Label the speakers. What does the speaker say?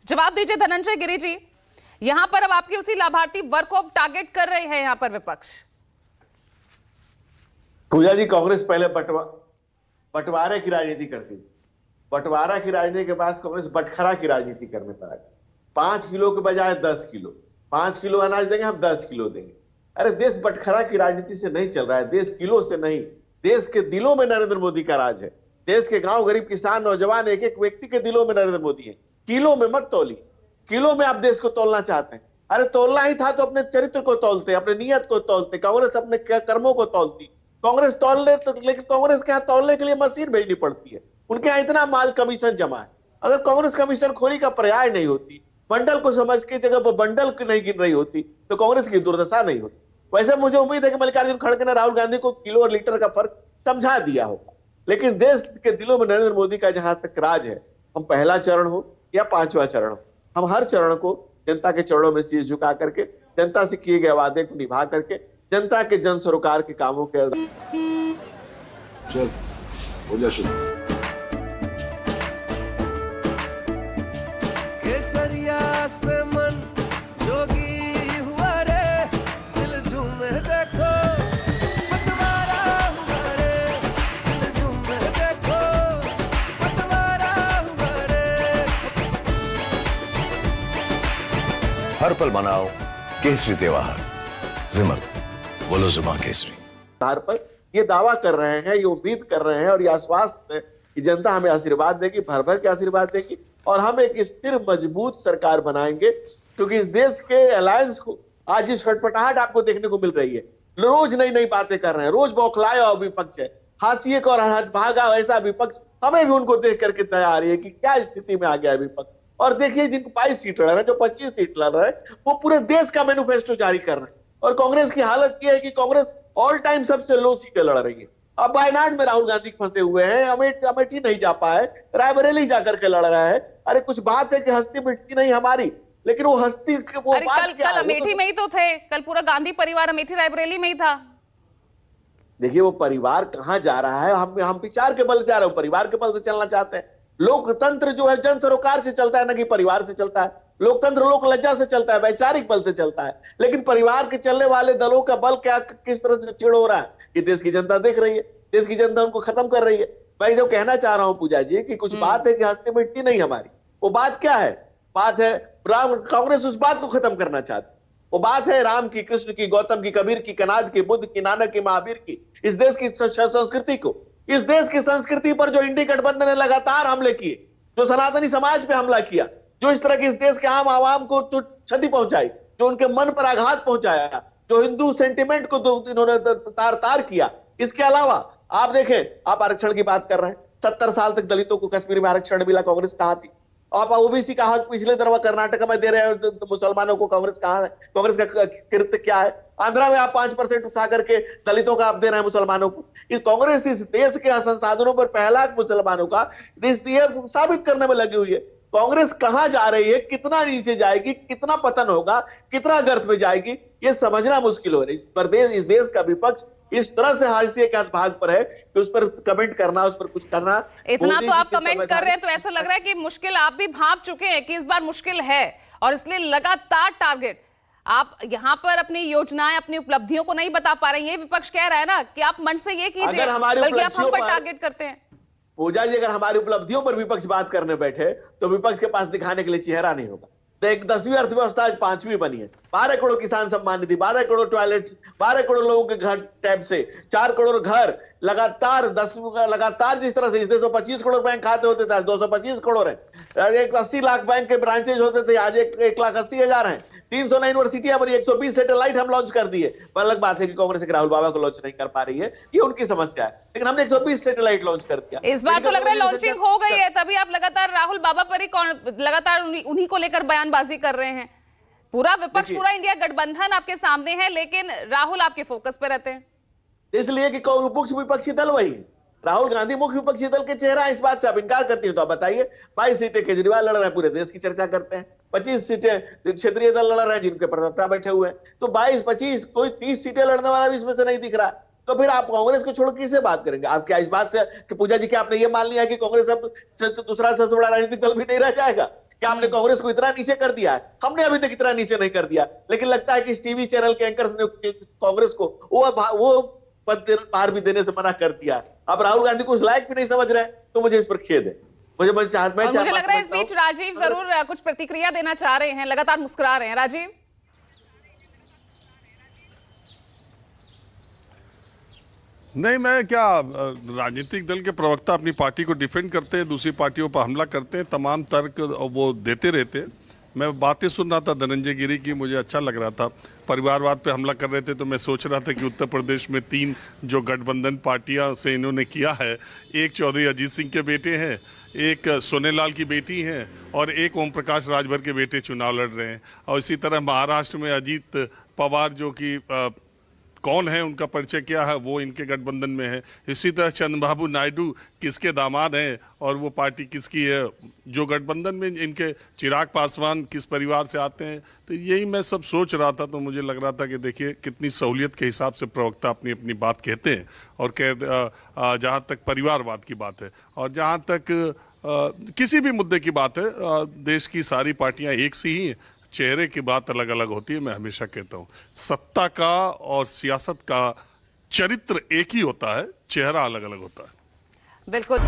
Speaker 1: जवाब दीजिए धनंजय गिरी जी, यहां पर अब आपके उसी लाभार्थी वर्ग को टारगेट कर रहे हैं यहां पर विपक्ष।
Speaker 2: पूजा जी, कांग्रेस पहले बंटवारे की राजनीति करती थी। बंटवारा की राजनीति के बाद कांग्रेस बटखरा की राजनीति करने पर आ गई। 5 किलो के बजाय 10 किलो, 5 किलो अनाज देंगे हम 10 किलो देंगे। अरे देश बटखरा की राजनीति से नहीं चल रहा है, देश किलो से नहीं, देश के दिलों में नरेंद्र मोदी का राज है। देश के गांव गरीब किसान नौजवान एक एक व्यक्ति के दिलों में नरेंद्र मोदी है। किलो में मत तौलिए, किलो में आप देश को तोलना चाहते हैं। अरे तोलना ही था तो अपने चरित्र को तौलते, अपने नियत को तौलते। कांग्रेस अपने कर्मों को तौलती, कांग्रेस तौलने तो, लेकिन कांग्रेस के यहाँ तौलने के लिए मशीन भेजनी पड़ती है। उनके यहाँ इतना माल कमीशन जमा है। अगर कांग्रेस कमीशन खोरी का पर्याय नहीं होती, बंडल को समझ के जगह पर बंडल नहीं गिन रही होती, तो कांग्रेस की दुर्दशा नहीं होती। वैसे मुझे उम्मीद है कि मल्लिकार्जुन खड़गे ने राहुल गांधी को किलो और लीटर का फर्क समझा दिया होगा, लेकिन देश के दिलों में नरेंद्र मोदी का जहां तक राज है, हम पहला चरण हो या 5वां चरण हो, हम हर चरण को जनता के चरणों में शीश झुका करके, जनता से किए गए वादे को निभा करके, जनता के जन सरोकार के कामों के
Speaker 3: चल हो जा शुरू।
Speaker 4: केसरिया से मन जोगी हुआ रे, दिल झूमे देखो पतवारा हुआ रे, दिल झूमे देखो पतवारा हुआ रे।
Speaker 3: हर पल मनाओ केसरी त्योहार। विमल, बोलो जुबान केसरी।
Speaker 2: आधार पर ये दावा कर रहे हैं, ये उम्मीद कर रहे हैं और ये आश्वासन है कि जनता हमें आशीर्वाद देगी, भर भर के आशीर्वाद देगी और हम एक स्थिर मजबूत सरकार बनाएंगे। क्योंकि इस देश के अलायंस को आज इस छटपटाहट आपको देखने को मिल रही है। रोज नई नई बातें कर रहे हैं, रोज बौखलाया हुआ विपक्ष है, हाशिए का और भागा ऐसा विपक्ष। हमें भी उनको देख करके दया आ रही है कि क्या स्थिति में आ गया है विपक्ष। और देखिए, जिनको 22 सीट लड़ रहे हैं, जो 25 सीट लड़ रहे हैं, वो पूरे देश का मैनिफेस्टो जारी कर रहे हैं। और कांग्रेस की हालत यह है कि कांग्रेस ऑल टाइम सबसे लो सीटें लड़ रही है। अब वायनाड में राहुल गांधी फंसे हुए हैं, अमेठी नहीं जा पाए, रायबरेली जाकर के लड़ रहा है। अरे कुछ बात है कि हस्ती मिटती नहीं हमारी, लेकिन वो हस्ती वो
Speaker 1: अरे
Speaker 2: बात
Speaker 1: कल
Speaker 2: क्या है?
Speaker 1: अमेठी में ही तो थे, कल पूरा गांधी परिवार अमेठी रायबरेली में ही था।
Speaker 2: देखिए, वो परिवार कहां जा रहा है, हम विचार के बल जा रहे हो, परिवार के बल से चलना चाहते हैं। लोकतंत्र जो है जन सरोकार से चलता है, न कि परिवार से चलता है। लोकतंत्र लोक लज्जा से चलता है, वैचारिक बल से चलता है। लेकिन परिवार के चलने वाले दलों का बल क्या किस तरह से चिड़ हो रहा है, कि देश की जनता देख रही है, देश की जनता उनको खत्म कर रही है। मैं जो कहना चाह रहा हूं पूजा जी, कि कुछ बात है कि हस्ती मिटती नहीं हमारी। वो बात क्या है? बात है कांग्रेस उस बात को खत्म करना चाहती। वो बात है राम की, कृष्ण की, गौतम की, कबीर की, कनाद की, बुद्ध की, नानक की, महावीर की, इस देश की संस्कृति को, इस देश की संस्कृति पर जो इंडी गठबंधन ने लगातार हमले किए, जो सनातनी समाज पे हमला किया, जो इस तरह के इस देश के आम आवाम को क्षति पहुंचाई, जो उनके मन पर आघात पहुंचाया, जो हिंदू सेंटिमेंट को इन्होंने तार तार किया। इसके अलावा आप देखें, आप आरक्षण की बात कर रहे हैं, 70 साल तक दलितों को कश्मीर में आरक्षण मिला, कांग्रेस कहां थी? आप ओबीसी का हक पिछले दफा कर्नाटक में दे रहे हैं तो मुसलमानों को, कांग्रेस कहां है? कांग्रेस का कृत्य क्या है? आंध्रा में आप 5% उठा करके दलितों का आप दे रहे हैं मुसलमानों को। इस कांग्रेस इस देश के संसाधनों पर पहला मुसलमानों का साबित करने में लगी हुई है। कांग्रेस कहां जा रही है, कितना नीचे जाएगी, कितना पतन होगा, कितना गर्त में जाएगी, ये समझना मुश्किल हो रही है। इस देश का विपक्ष इस तरह से हाशिए के भाग पर है कि उस पर कमेंट करना, उस पर कुछ करना।
Speaker 1: इतना तो आप कमेंट कर रहे हैं तो ऐसा लग रहा है कि मुश्किल आप भी भांप चुके हैं कि इस बार मुश्किल है, और इसलिए लगातार टारगेट आप यहां पर अपनी योजनाएं, अपनी उपलब्धियों को नहीं बता पा रहे हैं। ये विपक्ष कह रहा है ना कि आप मन से ये कीजिए, बल्कि आप हम पर टारगेट करते हैं।
Speaker 2: पूजा जी, अगर हमारी उपलब्धियों पर विपक्ष बात करने बैठे तो विपक्ष के पास दिखाने के लिए चेहरा नहीं होगा। तो एक 10वीं अर्थव्यवस्था आज 5वीं बनी है। 12 करोड़ किसान सम्मान निधि, 12 करोड़ टॉयलेट, 12 करोड़ लोगों के घर टैब से, 4 करोड़ घर लगातार जिस तरह से इस देश में 25 करोड़ बैंक खाते होते थे, आज 225 करोड़ है। 80 लाख बैंक के ब्रांचेज होते थे, आज 1,80,000 हैं। 300 नई यूनिवर्सिटियां बनी, 120 सैटेलाइट हम लॉन्च कर दिए। पर अलग बात है कि कांग्रेस के राहुल बाबा को लॉन्च नहीं कर पा रही है, ये उनकी समस्या है, लेकिन हमने 120 सैटेलाइट लॉन्च कर दिया।
Speaker 1: इस बार तो लग रहा है लॉन्चिंग हो गई है, तभी आप लगातार राहुल बाबा पर ही लगातार उन्हीं को लेकर बयानबाजी कर रहे हैं। पूरा विपक्ष, पूरा इंडिया गठबंधन आपके सामने है, लेकिन राहुल आपके फोकस पे रहते हैं।
Speaker 2: इसलिए कि मुख्य विपक्षी दल वही है। राहुल गांधी मुख्य विपक्षी दल के चेहरा है। इस बात से आप इनकार करती हैं तो आप बताइए। 22 सीटें केजरीवाल लड़ रहे हैं, पूरे देश की चर्चा करते हैं। 25 सीटें क्षेत्रीय दल लड़ रहे हैं, जिनके प्रवक्ता बैठे हुए हैं। तो 22-25, कोई 30 सीटें लड़ने वाला भी इसमें से नहीं दिख रहा। तो फिर आप कांग्रेस को छोड़ किससे बात करेंगे? आप क्या इस बात से कि पूजा जी क्या आपने ये मान लिया कि कांग्रेस अब दूसरा सबसे बड़ा राजनीतिक दल भी नहीं रह जाएगा? क्या आपने कांग्रेस को इतना नीचे कर दिया है? हमने अभी तक इतना नीचे नहीं कर दिया, लेकिन लगता है कि इस टीवी चैनल के एंकर्स ने कांग्रेस को वो पद पार भी देने से मना कर दिया। अब राहुल गांधी को उस लायक भी नहीं समझ रहे, तो मुझे इस पर खेद है। मुझे
Speaker 1: मुझे लग रहा है इस बीच राजीव जरूर कुछ प्रतिक्रिया देना चाह रहे हैं, लगातार मुस्कुरा रहे हैं। राजीव,
Speaker 5: नहीं, मैं क्या, राजनीतिक दल के प्रवक्ता अपनी पार्टी को डिफेंड करते हैं, दूसरी पार्टियों पर हमला करते हैं, तमाम तर्क वो देते रहते हैं। मैं बातें सुन रहा था धनंजय गिरी की, मुझे अच्छा लग रहा था। परिवारवाद पे हमला कर रहे थे, तो मैं सोच रहा था कि उत्तर प्रदेश में 3 जो गठबंधन पार्टियां से इन्होंने किया है, एक चौधरी अजीत सिंह के बेटे हैं, एक सोनेलाल की बेटी हैं और एक ओम प्रकाश राजभर के बेटे चुनाव लड़ रहे हैं। और इसी तरह महाराष्ट्र में अजीत पवार जो कि कौन है, उनका परिचय क्या है, वो इनके गठबंधन में है। इसी तरह चंद्रबाबू नायडू किसके दामाद हैं और वो पार्टी किसकी है, जो गठबंधन में इनके चिराग पासवान किस परिवार से आते हैं। तो यही मैं सब सोच रहा था, तो मुझे लग रहा था कि देखिए कितनी सहूलियत के हिसाब से प्रवक्ता अपनी अपनी बात कहते हैं। और जहाँ तक परिवारवाद की बात है और जहाँ तक किसी भी मुद्दे की बात है, देश की सारी पार्टियाँ एक सी ही हैं, चेहरे की बात अलग अलग होती है। मैं हमेशा कहता हूँ सत्ता का और सियासत का चरित्र एक ही होता है, चेहरा अलग अलग होता है।
Speaker 1: बिल्कुल।